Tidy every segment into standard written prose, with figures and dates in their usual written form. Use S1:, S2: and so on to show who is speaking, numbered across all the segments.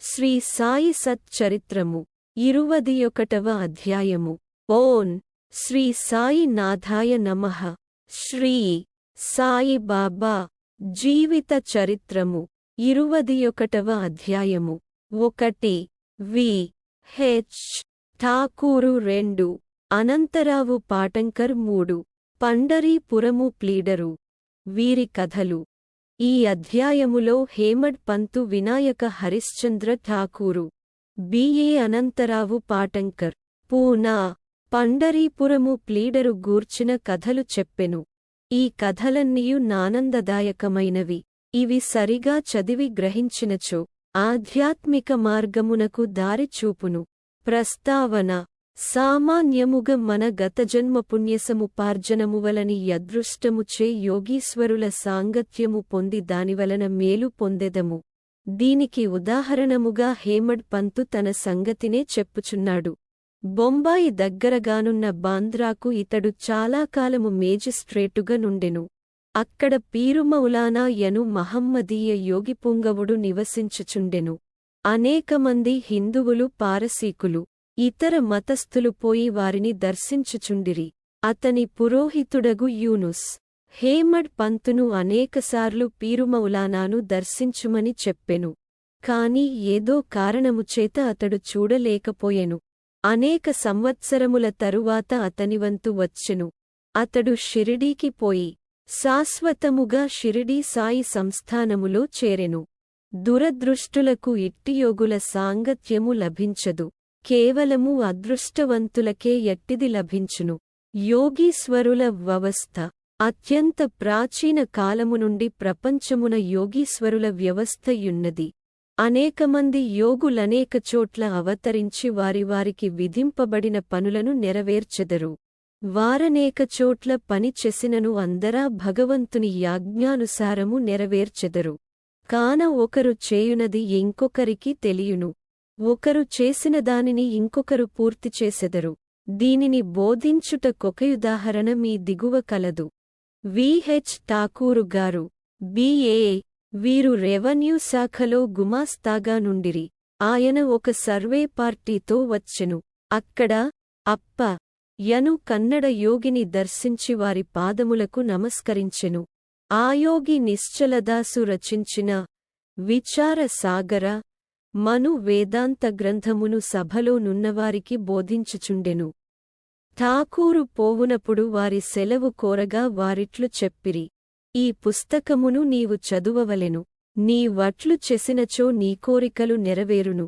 S1: శ్రీ సాయి సత్ చరిత్రము 21వ అధ్యాయము. ఓం శ్రీ సాయి నాథాయ నమః. శ్రీ సాయి బాబా జీవిత చరిత్రము 21వ అధ్యాయము. 1 వి. హెచ్. ఠాకూరు 2 అనంతరావు పాటంకర్ 3 పండరీపురము ప్లీడరు. వీరి కథలు. ఈ అధ్యాయములో హేమడ్ పంతు వినాయక హరిశ్చంద్ర ఠాకూరు, బి.ఏ. అనంతరావు పాటంకర్, పూనా, పండరీపురము ప్లీడరు గూర్చిన కథలు చెప్పెను. ఈ కథలన్నీయు నానందదాయకమైనవి. ఇవి సరిగా చదివి గ్రహించినచో ఆధ్యాత్మిక మార్గమునకు దారి చూపును. ప్రస్తావన: సామాన్యముగ మన గతజన్మ పుణ్యసముపార్జనమువలని యదృష్టముచే యోగీశ్వరుల సాంగత్యము పొంది దానివలన మేలు పొందెదము. దీనికి ఉదాహరణముగా హేమడ్ పంతు తన సంగతినే చెప్పుచున్నాడు. బొంబాయి దగ్గరగానున్న బాంద్రాకు ఇతడు చాలా కాలము మేజిస్ట్రేటుగా నుండెను. అక్కడ పీరుమౌలానా యను మహమ్మదీయ యోగిపుంగవుడు నివసించుచుండెను. అనేకమంది హిందువులు, పారసీకులు, ఇతర మతస్థులు పోయి వారిని దర్శించుచుండిరి. అతని పురోహితుడగు యూనుస్ హేమడ్ పంతును అనేకసార్లు పీరుమౌలానాను దర్శించుమని చెప్పెను. కాని ఏదో కారణముచేత అతడు చూడలేకపోయెను. అనేక సంవత్సరముల తరువాత అతనివంతు వచ్చెను. అతడు షిరిడీకి పోయి శాశ్వతముగా షిరిడీ సాయి సంస్థానములో చేరెను. దురదృష్టులకు ఇట్టియోగుల సాంగత్యము లభించదు. కేవలము అదృష్టవంతులకే ఎట్టిది లభించును. యోగీశ్వరుల వ్యవస్థ. అత్యంత ప్రాచీన కాలము నుండి ప్రపంచమున యోగీశ్వరుల వ్యవస్థయున్నది. అనేకమంది యోగులనేక చోట్ల అవతరించి వారికి విధింపబడిన పనులను నెరవేర్చెదరు. వారనేక చోట్ల పని చేసినను అందరా భగవంతుని యాజ్ఞానుసారము నెరవేర్చెదరు. కాన ఒకరు చేయునది ఇంకొకరికి తెలియును. ఒకరు చేసిన దానిని ఇంకొకరు పూర్తి చేసెదరు. దీనిని బోధించుట కొకయుదాహరణ మీ దిగువ కలదు. వి.హెచ్. ఠాకూరు గారు, బి.ఏ. వీరు రెవెన్యూ శాఖలో గుమాస్తాగా నుండిరి. ఆయన ఒక సర్వే పార్టీతో వచ్చెను. అక్కడ అప్ప యను కన్నడ యోగిని దర్శించి వారి పాదములకు నమస్కరించెను. ఆ యోగి నిశ్చలదాసు రచించిన విచార సాగర మను వేదాంత గ్రంథమును సభలో నున్నవారికి బోధించుచుండెను. ఠాకూరు పోవునప్పుడు వారి సెలవు కోరగా వారిట్లు చెప్పిరి: ఈ పుస్తకమును నీవు చదువవలెను. నీ వట్లు చేసినచో నీ కోరికలు నెరవేరును.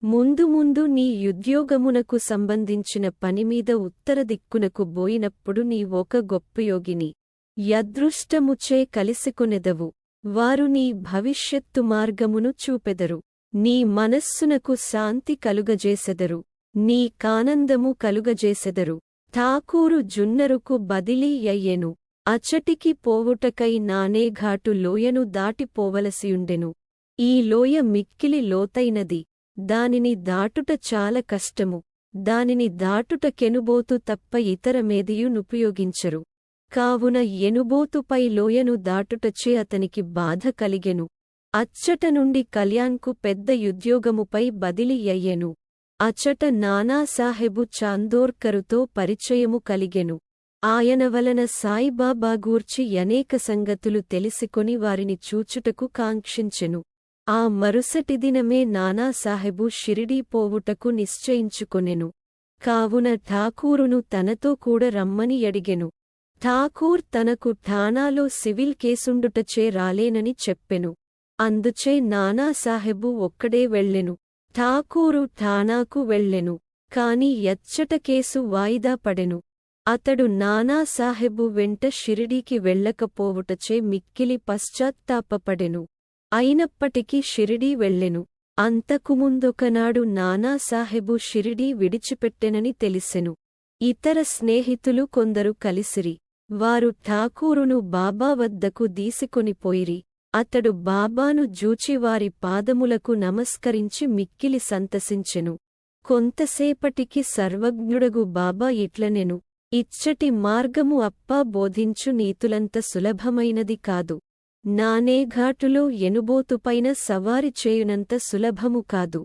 S1: ముందు ముందు నీ యుద్యోగమునకు సంబంధించిన పనిమీద ఉత్తర దిక్కునకు బోయినప్పుడు నీవొక గొప్పయోగిని యదృష్టముచే కలిసికొనెదవు. వారు నీ భవిష్యత్తు మార్గమును చూపెదరు. నీ మనస్సునకు శాంతి కలుగజేసెదరు. నీ కానందము కలుగజేసెదరు. ఠాకూరు జున్నరుకు బదిలీ అయ్యెను. అచ్చటికి పోవుటకై నానేఘాటు లోయను దాటిపోవలసియుండెను. ఈ లోయ మిక్కిలి లోతైనది. దానిని దాటుట చాలా కష్టము. దానిని దాటుట కెనుబోతు తప్ప ఇతరమేదియు నుపయోగించరు. కావున ఎనుబోతుపై లోయను దాటుటచే అతనికి బాధ కలిగెను. అచ్చట నుండి కల్యాణ్కు పెద్ద యుద్యోగముపై బదిలీ అయ్యెను. అచ్చట నానాసాహెబు చాందోర్కరుతో పరిచయము కలిగెను. ఆయన వలన సాయిబాబా గూర్చి అనేక సంగతులు తెలిసికొని వారిని చూచుటకు కాంక్షించెను. ఆ మరుసటి దినమే నానాసాహెబు షిరిడీ పోవుటకు నిశ్చయించుకొనెను. కావున ఠాకూరును తనతో కూడా రమ్మని అడిగెను. ఠాకూర్ తనకు ఠానాలో సివిల్ కేసుండుటచే రాలేనని చెప్పెను. అందుచే నానాసాహెబు ఒక్కడే వెళ్ళెను. ఠాకూరు ఠానాకు వెళ్ళెను. కాని ఎచ్చట కేసు వాయిదా పడెను. అతడు నానాసాహెబు వెంట షిరిడీకి వెళ్ళకపోవుటచే మిక్కిలి పశ్చాత్తాపపడెను. అయినప్పటికీ షిరిడీ వెళ్ళెను. అంతకుముందొకనాడు నానాసాహెబు షిరిడీ విడిచిపెట్టెనని తెలిసెను. ఇతర స్నేహితులు కొందరు కలిసిరి. వారు ఠాకూరును బాబా వద్దకు దీసికొనిపోయిరి. అతడు బాబాను జూచి వారి పాదములకు నమస్కరించి మిక్కిలి సంతసించెను. కొంతసేపటికి సర్వజ్ఞుడగు బాబా ఇట్లనెను: ఇచ్చటి మార్గము అప్పా బోధించు నీతులంత సులభమైనది కాదు. నానేఘాటులో ఎనుబోతుపైన సవారి చేయునంత సులభము కాదు.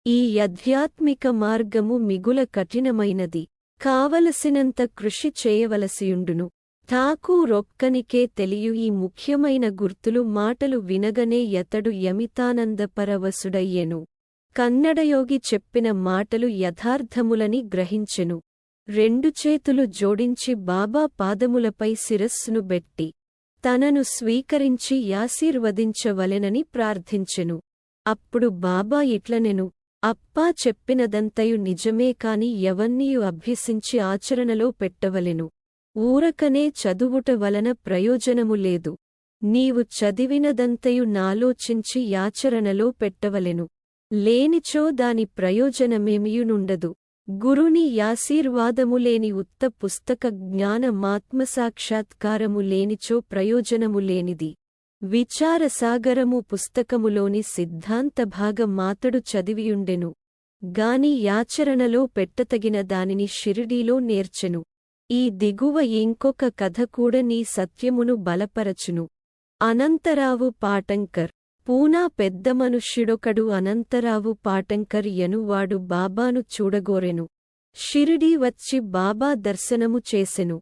S1: ఈ ఆధ్యాత్మిక మార్గము మిగుల కఠినమైనది. కావలసినంత కృషి చేయవలసియుండును. ఠాకూరొక్కనికే తెలియు ఈ ముఖ్యమైన గుర్తులు మాటలు వినగనే యతడు యమితానందపరవశుడయ్యెను. కన్నడయోగి చెప్పిన మాటలు యథార్థములని గ్రహించెను. రెండు చేతులు జోడించి బాబా పాదములపై శిరస్సును బెట్టి తనను స్వీకరించి యాశీర్వదించవలెనని ప్రార్థించెను. అప్పుడు బాబా ఇట్లనెను, అప్పా చెప్పినదంతయు నిజమే కాని యవన్నీయు అభ్యసించి ఆచరణలో పెట్టవలెను. ఊరకనే చదువుట వలన ప్రయోజనము లేదు. నీవు చదివినదంతయు నాలోచించి యాచరణలో పెట్టవలెను. లేనిచో దాని ప్రయోజనమేమియునుండదు. గురుని యాశీర్వాదము లేని ఉత్త పుస్తక జ్ఞానమాత్మసాక్షాత్కారము లేనిచో ప్రయోజనము లేనిది. విచారసాగరము పుస్తకములోని సిద్ధాంత భాగం మాతడు చదివియుండెను గాని యాచరణలో పెట్టతగిన దానిని షిరిడీలో నేర్చెను. ఈ దిగువ ఇంకొక కథ కూడా నీ సత్యమును బలపరచును. అనంతరావు పాటంకర్. పూనా పెద్ద మనుష్యుడొకడు అనంతరావు పాటంకర్ యనువాడు బాబాను చూడగోరెను. షిరిడీ వచ్చి బాబా దర్శనము చేసెను.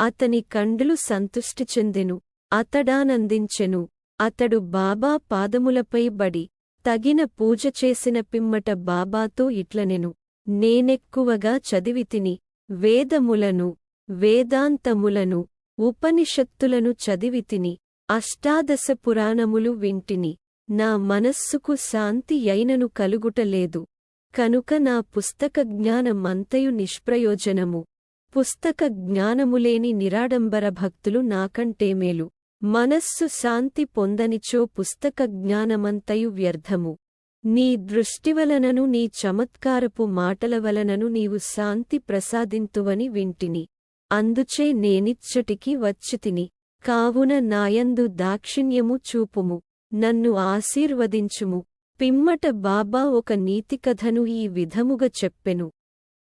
S1: అతని కండ్లు సంతుష్టి చెందెను. అతడానందించెను. అతడు బాబా పాదములపై బడి తగిన పూజ చేసిన పిమ్మట బాబాతో ఇట్లనెను, నేనెక్కువగా చదివితిని. వేదములను, వేదాంతములను, ఉపనిషత్తులను చదివితిని. అష్టాదశ పురాణములు వింటిని. నా మనస్సుకు శాంతి యైనను కలుగుటలేదు. కనుక నా పుస్తక జ్ఞానమంతయు నిష్ప్రయోజనము. పుస్తక జ్ఞానములేని నిరాడంబర భక్తులు నాకంటే మేలు. మనస్సు శాంతి పొందనిచో పుస్తక జ్ఞానమంతయు వ్యర్థము. నీ దృష్టివలనను నీ చమత్కారపు మాటలవలనను నీవు శాంతి ప్రసాదింతువని వింటిని. అందుచే నేనిచ్చటికి వచ్చితిని. కావున నాయందు దాక్షిణ్యము చూపుము. నన్ను ఆశీర్వదించుము. పిమ్మట బాబా ఒక నీతికథను ఈ విధముగ చెప్పెను.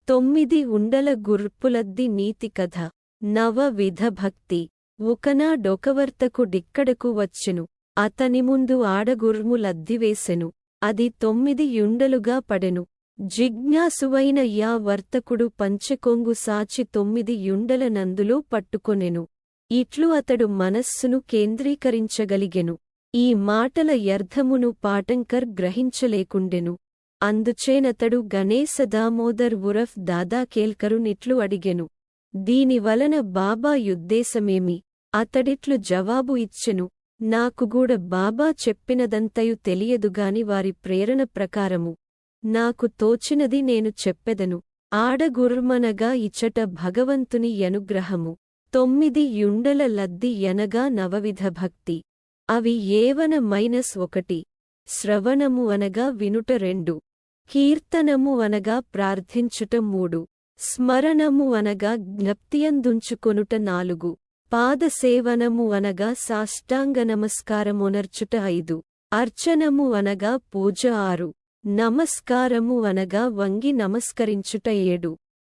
S1: 9 ఉండల గుర్పులద్ది నీతికథ. నవ విధ భక్తి. ఒకనాడొకవర్తకుడిక్కడకు వచ్చెను. అతని ముందు ఆడగుర్ములద్దివేసెను. అది 9 యుండలుగా పడెను. జిజ్ఞాసువైన యా వర్తకుడు పంచకొంగు సాచి 9 యుండల నందులో పట్టుకొనెను. ఇట్లు అతడు మనస్సును కేంద్రీకరించగలిగెను. ఈ మాటల యర్థమును పాటంకర్ గ్రహించలేకుండెను. అందుచేనతడు గణేశ దామోదర్ ఉరఫ్ దాదాకేల్కరునిట్లు అడిగెను, దీనివలన బాబా యుద్దేశమేమి? అతడిట్లు జవాబు ఇచ్చెను, నాకుగూడ బాబా చెప్పినదంతయు తెలియదుగాని వారి ప్రేరణ ప్రకారము నాకు తోచినది నేను చెప్పెదను. ఆడగుర్మనగా ఇచ్చట భగవంతుని యనుగ్రహము. 9 యుండల లద్ది యనగా నవవిధ భక్తి. అవి ఏవన -1 శ్రవణము అనగా వినుట 2 కీర్తనము అనగా ప్రార్థించుట 3 స్మరణము అనగా జ్ఞప్తియందుంచుకొనుట 4 పాదసేవనము అనగా సాష్టాంగ నమస్కారమొనర్చుట 5 అర్చనము అనగా పూజ 6 నమస్కారము అనగా వంగి నమస్కరించుట 7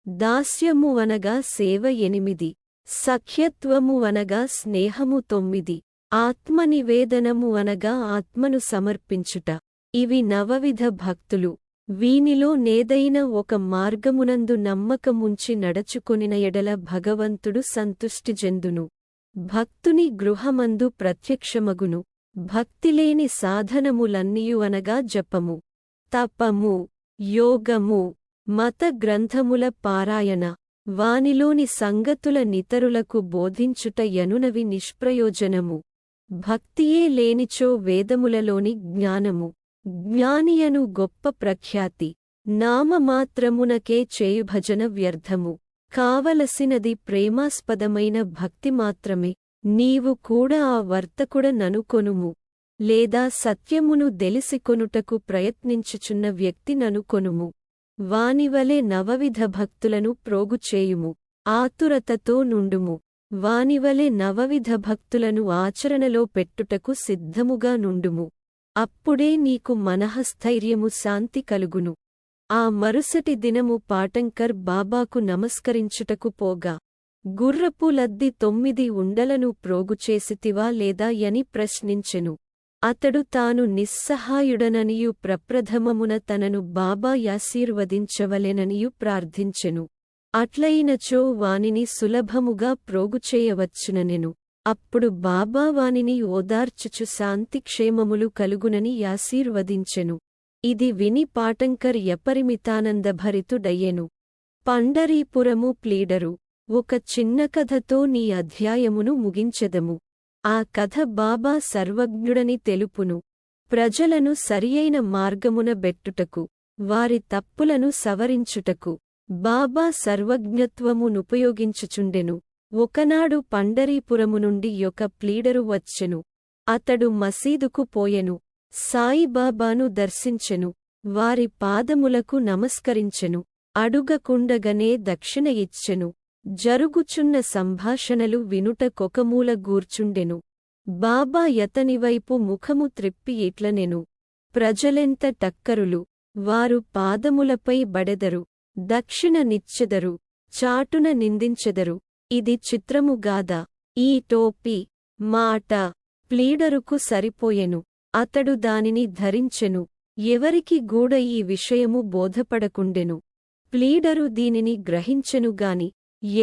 S1: దాస్యము అనగా సేవ 8 సఖ్యత్వము అనగా స్నేహము 9 ఆత్మనివేదనము అనగా ఆత్మను సమర్పించుట. ఇవి నవవిధ భక్తులు. వీనిలో నేదైన ఒక మార్గమునందు నమ్మకముంచి నడచుకొనిన ఎడల భగవంతుడు సంతుష్టి చెందును. భక్తుని గృహమందు ప్రత్యక్షమగును. భక్తిలేని సాధనములన్నియు అనగా జపము, తపము, యోగము, మత గ్రంథముల పారాయణ, వానిలోని సంగతుల నితరులకు బోధించుట యనునవి నిష్ప్రయోజనము. భక్తియే లేనిచో వేదములలోని జ్ఞానము, జ్ఞానియను గొప్ప ప్రఖ్యాతి, నామమాత్రమునకే చేయుభజన వ్యర్థము. కావలసినది ప్రేమాస్పదమైన భక్తి మాత్రమే. నీవు కూడా ఆ వర్తకుడననుకొనుము, లేదా సత్యమును దెలిసికొనుటకు ప్రయత్నించుచున్న వ్యక్తిననుకొనుము. వానివలె నవవిధ భక్తులను ప్రోగుచేయుము. ఆతురతతో నుండుము. వానివలె నవవిధ భక్తులను ఆచరణలో పెట్టుటకు సిద్ధముగా నుండుము. అప్పుడే నీకు మనఃస్థైర్యము శాంతి కలుగును. ఆ మరుసటి దినము పాటంకర్ బాబాకు నమస్కరించుటకు పోగా గుర్రపు లద్ది 9 ఉండలను ప్రోగుచేసితివా లేదా యని ప్రశ్నించెను. అతడు తాను నిస్సహాయుడననియు ప్రప్రథమమున తనను బాబా యాశీర్వదించవలెననియు ప్రార్థించెను. అట్లయినచో వానిని సులభముగా ప్రోగుచేయవచ్చుననెను. అప్పుడు బాబా వానిని ఓదార్చుచు శాంతిక్షేమములు కలుగునని యాశీర్వదించెను. ఇది విని పాటంకర్ యపరిమితానందభరితుడయ్యెను. పండరీపురము ప్లీడరు. ఒక చిన్న కథతో నీ అధ్యాయమును ముగించెదము. ఆ కథ బాబా సర్వజ్ఞుడని తెలుపును. ప్రజలను సరియైన మార్గమున బెట్టుటకు, వారి తప్పులను సవరించుటకు బాబా సర్వజ్ఞత్వమునుపయోగించుచుండెను. ఒకనాడు పండరీపురము నుండి ఒక ప్లీడరు వచ్చెను. అతడు మసీదుకు పోయెను. సాయిబాబాను దర్శించెను. వారి పాదములకు నమస్కరించెను. అడుగకుండగనే దక్షిణ ఇచ్చెను. జరుగుచున్న సంభాషణలు వినుట కొకమూల గూర్చుండెను. బాబా యతనివైపు ముఖము త్రిప్పి ఇట్లనెను. ప్రజలెంత టక్కరులు! వారు పాదములపై బడెదరు, దక్షిణ నిచ్చెదరు, చాటున నిందించెదరు. ఇది చిత్రముగాదా? ఈ టోపీ, మాట ప్లీడరుకు సరిపోయెను. అతడు దానిని ధరించెను. ఎవరికి గూడ ఈ విషయము బోధపడకుండెను. ప్లీడరు దీనిని గ్రహించెనుగాని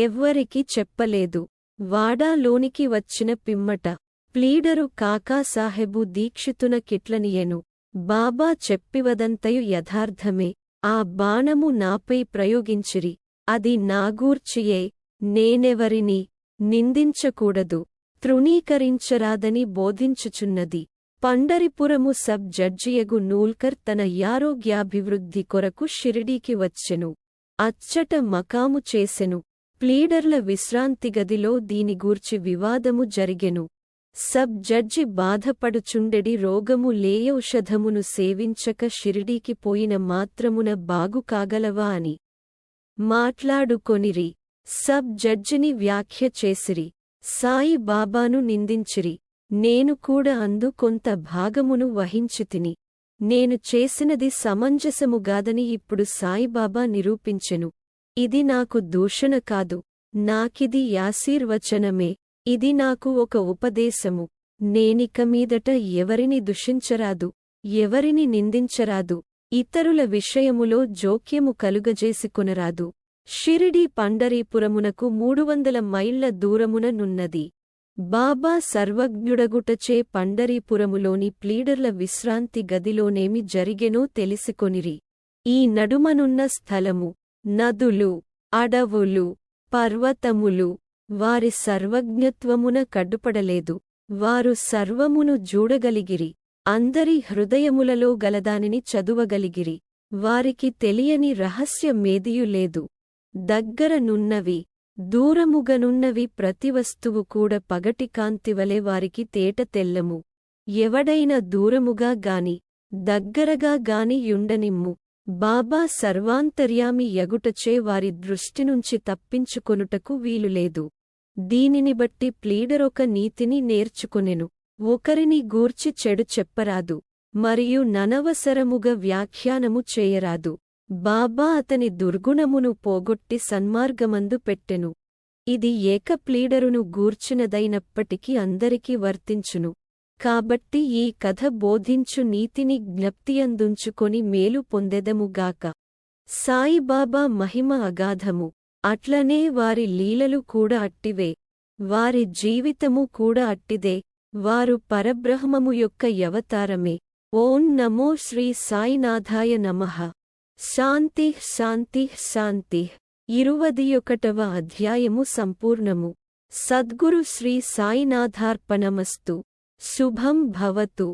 S1: ఎవ్వరికి చెప్పలేదు. వాడాలోనికి వచ్చిన పిమ్మట ప్లీడరు కాకాసాహెబు దీక్షితున కిట్లనియెను. బాబా చెప్పివదంతయు యథార్థమే. ఆ బాణము నాపై ప్రయోగించిరి. అది నాగూర్చియే. నేనెవరిని నిందించకూడదు, తృణీకరించరాదని బోధించుచున్నది. పండరిపురము సబ్ జడ్జియగు నూల్కర్ తన యారోగ్యాభివృద్ధి కొరకు షిరిడీకి వచ్చెను. అచ్చట మకాము చేసెను. ప్లీడర్ల విశ్రాంతిగదిలో దీనిగూర్చి వివాదము జరిగెను. సబ్ జడ్జి బాధపడుచుండెడి రోగము లేయౌషధమును సేవించక షిరిడీకి పోయిన మాత్రమున బాగు కాగలవా అని మాట్లాడుకొనిరి. సబ్ జడ్జిని వ్యాఖ్య చేసిరి. సాయి బాబాను నిందించిరి. నేను కూడా అందు కొంత భాగమును వహించితిని. నేను చేసినది సమంజసముగాదని ఇప్పుడు సాయిబాబా నిరూపించెను. ఇది నాకు దూషణ కాదు, నాకిది యాశీర్వచనమే. ఇది నాకు ఒక ఉపదేశము. నేనిక మీదట ఎవరిని దూషించరాదు, ఎవరిని నిందించరాదు, ఇతరుల విషయములో జోక్యము కలుగజేసికొనరాదు. షిరిడీ పండరీపురమునకు 300 మైళ్ళ దూరమున నున్నది. బాబా సర్వజ్ఞుడగుటచే పండరీపురములోని ప్లీడర్ల విశ్రాంతి గదిలోనేమి జరిగెనో తెలిసికొనిరి. ఈ నడుమనున్న స్థలము, నదులు, అడవులు, పర్వతములు వారి సర్వజ్ఞత్వమున కడ్డుపడలేదు. వారు సర్వమును జూడగలిగిరి. అందరి హృదయములలో గలదానిని చదువగలిగిరి. వారికి తెలియని రహస్యమేదియు లేదు. దగ్గరనున్నవి, దూరముగనున్నవి ప్రతి వస్తువు కూడా పగటి కాంతివలె వారికి తేట తెల్లము. ఎవడైన దూరముగా గాని దగ్గరగా గాని యుండనిమ్ము. బాబా సర్వాంతర్యామి యగుటచే వారి దృష్టినుంచి తప్పించుకొనుటకు వీలులేదు. దీనిని బట్టి ప్లీడరొక నీతిని నేర్చుకొనెను. ఒకరిని గూర్చి చెడు చెప్పరాదు, మరియు ననవసరముగా వ్యాఖ్యానము చేయరాదు. బాబా అతని దుర్గుణమును పోగొట్టి సన్మార్గమందు పెట్టెను. ఇది ఏక ప్లీడరును గూర్చినదైనప్పటికీ అందరికీ వర్తించును. కాబట్టి ఈ కథ బోధించు నీతిని జ్ఞప్తియందుంచుకొని మేలు పొందెదముగాక. సాయిబాబా మహిమ అగాధము. అట్లనే వారి లీలలు కూడా అట్టివే. వారి జీవితము కూడా అట్టిదే. వారు పరబ్రహ్మము యొక్క యవతారమే. ఓం నమో శ్రీ సాయినాథాయ నమః. శాంతి శాంతి శాంతి. 21వ అధ్యాయము సంపూర్ణము. సద్గురు శ్రీ సాయినాథార్పణమస్తు. శుభం భవతు.